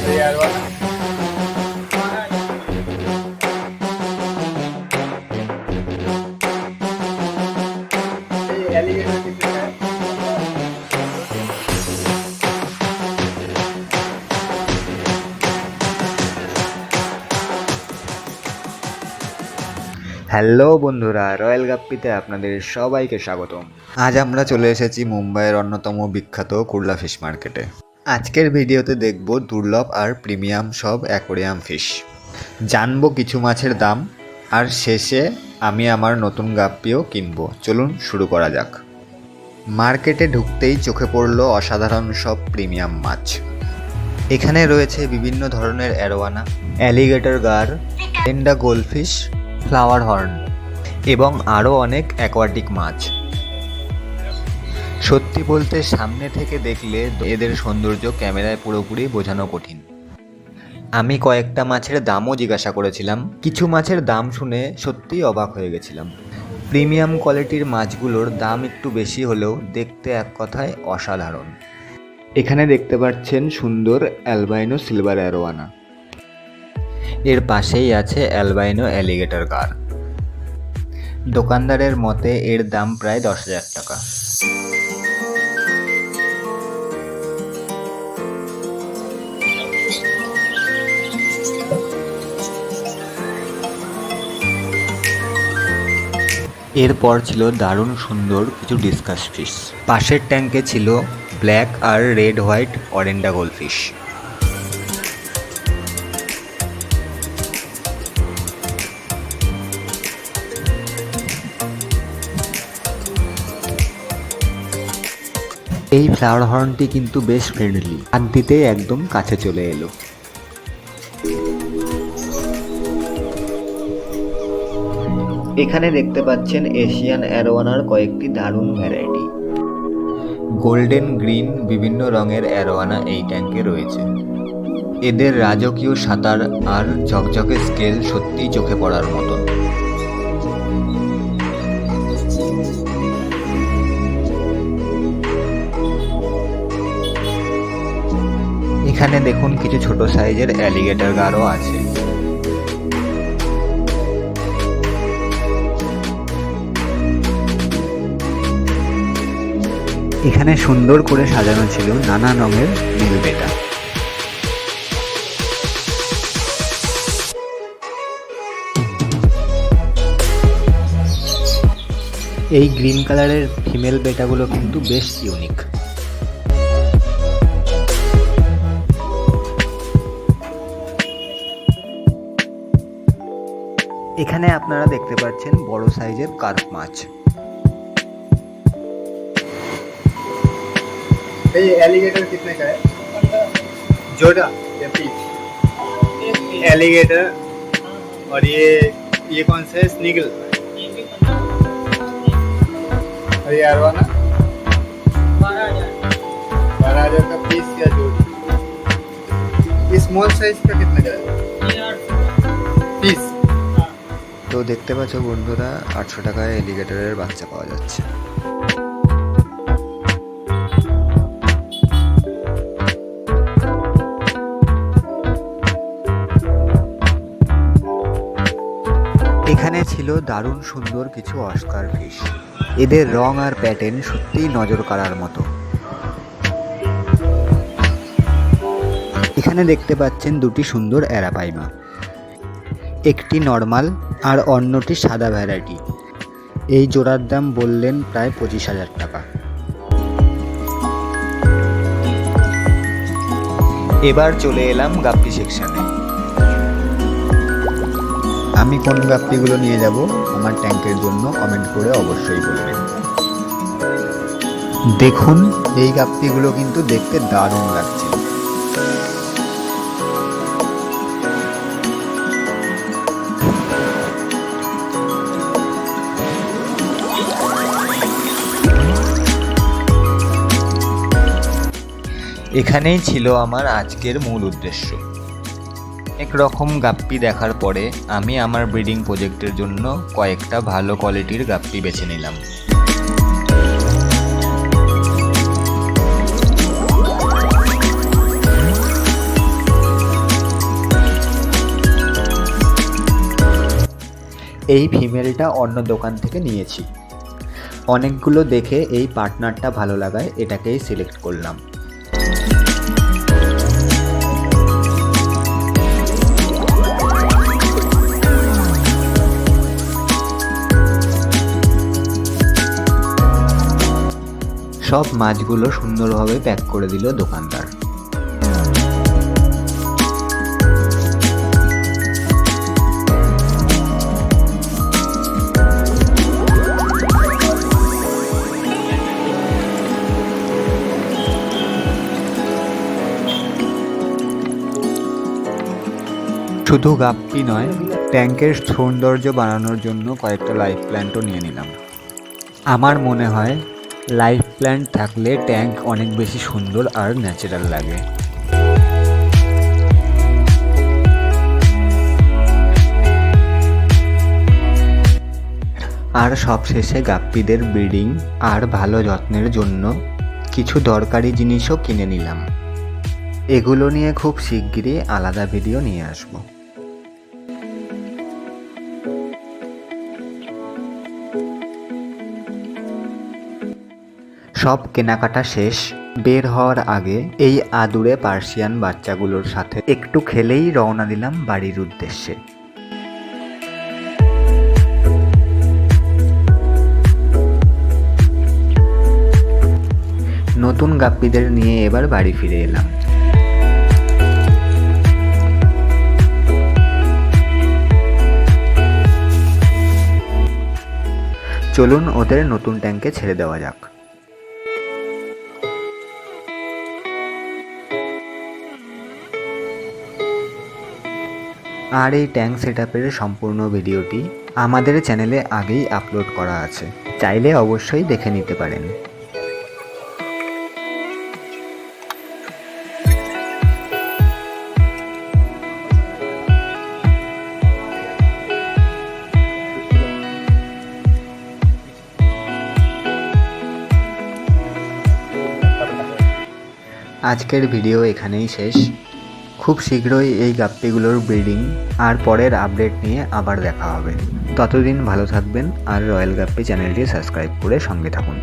यार वाला ये एलिगेटर कितने का है? হ্যালো বন্ধুরা, রয়্যাল গাপ্পিতে আপনাদের সবাইকে স্বাগতম। আজ আমরা চলে এসেছি মুম্বাইয়ের অন্যতম বিখ্যাত কুর্লা ফিশ মার্কেটে। আজকের ভিডিওতে দেখব দুর্লভ আর প্রিমিয়াম সব অ্যাকোরিয়াম ফিশ, জানবো কিছু মাছের দাম, আর শেষে আমি আমার নতুন গাপ্পিও কিনবো। চলুন শুরু করা যাক। মার্কেটে ঢুকতেই চোখে পড়ল অসাধারণ সব প্রিমিয়াম মাছ। এখানে রয়েছে বিভিন্ন ধরনের অ্যারোয়ানা, অ্যালিগেটর গার, টেন্ডা গোল্ডফিশ, ফ্লাওয়ার হর্ন এবং আরও অনেক অ্যাকোয়াটিক মাছ। সত্যি বলতে সামনে থেকে দেখলে এদের সৌন্দর্য ক্যামেরায় পুরোপুরি বোঝানো কঠিন। আমি কয়েকটা মাছের দামও জিজ্ঞাসা করেছিলাম। কিছু মাছের দাম শুনে সত্যিই অবাক হয়ে গেছিলাম। প্রিমিয়াম কোয়ালিটির মাছগুলোর দাম একটু বেশি হলেও দেখতে এক কথায় অসাধারণ। এখানে দেখতে পাচ্ছেন সুন্দর অ্যালবাইনো সিলভার অ্যারোয়ানা, এর পাশেই আছে অ্যালবাইনো অ্যালিগেটর গার। দোকানদারের মতে এর দাম প্রায় 10,000 টাকা। এরপর ছিল দারুণ সুন্দর কিছু ডিসকাস ফিশ। পাশের ট্যাঙ্কে ছিল ব্ল্যাক আর রেড হোয়াইট অরেন্ডা গোল্ডফিশ। এই ফ্লাওয়ার হর্নটি কিন্তু বেশ ফ্রেন্ডলি, হাত দিতেই একদম কাছে চলে এলো। এখানে দেখতে পাচ্ছেন এশিয়ান অ্যারোয়ানার কয়েকটি দারুণ ভ্যারাইটি। গোল্ডেন, গ্রিন বিভিন্ন রঙের অ্যারোয়ানা এই ট্যাঙ্কে রয়েছে। এদের রাজকীয় সাঁতার আর ঝকঝকে স্কেল সত্যিই চোখে পড়ার মতন। এখানে দেখুন কিছু ছোট সাইজের অ্যালিগেটর গারও আছে। এখানে সুন্দর করে সাজানো ছিল নানা রঙের নীল বেটা। এই গ্রিন কালারের ফিমেল বেটাগুলো কিন্তু বেশ ইউনিক। এখানে আপনারা দেখতে পাচ্ছেন বড় সাইজের কার্প মাছ। ये एलिगेटर कितने का है? जोड़ा या पीस? एलिगेटर। और ये कौन सा है? स्नीगल। और ये अरवाना 12,000 का पीस या जोड़ी। ये स्मॉल साइज का कितने का है पीस? তো দেখতে পাচ্ছ বন্ধুরা, 800 টাকায় এলিগেটরের বাচ্চা পাওয়া যাচ্ছে। এখানে ছিল দারুণ সুন্দর কিছু অস্কার ফিশ। এদের রং আর প্যাটার্ন সত্যিই নজর কাড়ার মতো। এখানে দেখতে পাচ্ছেন দুটি সুন্দর অ্যারাপাইমা, একটি নর্মাল আর অন্যটি সাদা ভ্যারাইটি। এই জোড়ার দাম বললেন প্রায় 25,000 টাকা। এবার চলে এলাম গাপ্পি সেকশনে। আমি কোন গাপ্পিগুলো নিয়ে যাব আমার ট্যাঙ্কের জন্য কমেন্ট করে অবশ্যই বলবেন। দেখুন এই গাপ্পিগুলো কিন্তু দেখতে দারুণ লাগছে। এখানেই ছিল আমার আজকের মূল উদ্দেশ্য। একরকম গাপ্পি দেখার পরে আমি আমার ব্রিডিং প্রজেক্টের জন্য কয়েকটা ভালো কোয়ালিটির গাপ্পি বেছে নিলাম। এই ফিমেলটা অন্য দোকান থেকে নিয়েছি। অনেকগুলো দেখে এই পার্টনারটা ভালো লাগায় এটাকেই সিলেক্ট করলাম। সব মাছগুলো সুন্দরভাবে প্যাক করে দিল দোকানদার। শুধু গাপ্পি নয়, ট্যাঙ্কের সৌন্দর্য বাড়ানোর জন্য কয়েকটা লাইফ প্ল্যান্টও নিয়ে নিলাম। আমার মনে হয় লাইফ প্ল্যান্ট থাকলে ট্যাঙ্ক অনেক বেশি সুন্দর আর ন্যাচারাল লাগে। আর সবশেষে গাপ্পিদের ব্রিডিং আর ভালো যত্নের জন্য কিছু দরকারি জিনিসও কিনে নিলাম। এগুলো নিয়ে খুব শিগগিরই আলাদা ভিডিও নিয়ে আসবো। সব কেনাকাটা শেষ। বের হওয়ার আগে এই আদুরে পার্সিয়ান বাচ্চাগুলোর সাথে একটু খেলেই রওনা দিলাম বাড়ির উদ্দেশ্যে। নতুন গাপ্পিদের নিয়ে এবার বাড়ি ফিরে এলাম। চলুন ওদের নতুন ট্যাঙ্কে ছেড়ে দেওয়া যাক। আর এই ট্যাঙ্ক সেটআপের সম্পূর্ণ ভিডিওটি আমাদের চ্যানেলে আগেই আপলোড করা আছে, চাইলে অবশ্যই দেখে নিতে পারেন। আজকের ভিডিও এখানেই শেষ। খুব শীঘ্রই এই গাপ্পিগুলোর ব্রিডিং আর পরের আপডেট নিয়ে আবার দেখা হবে। ততদিন ভালো থাকবেন আর রয়্যাল গাপ্পি চ্যানেলটি সাবস্ক্রাইব করে সঙ্গে থাকুন।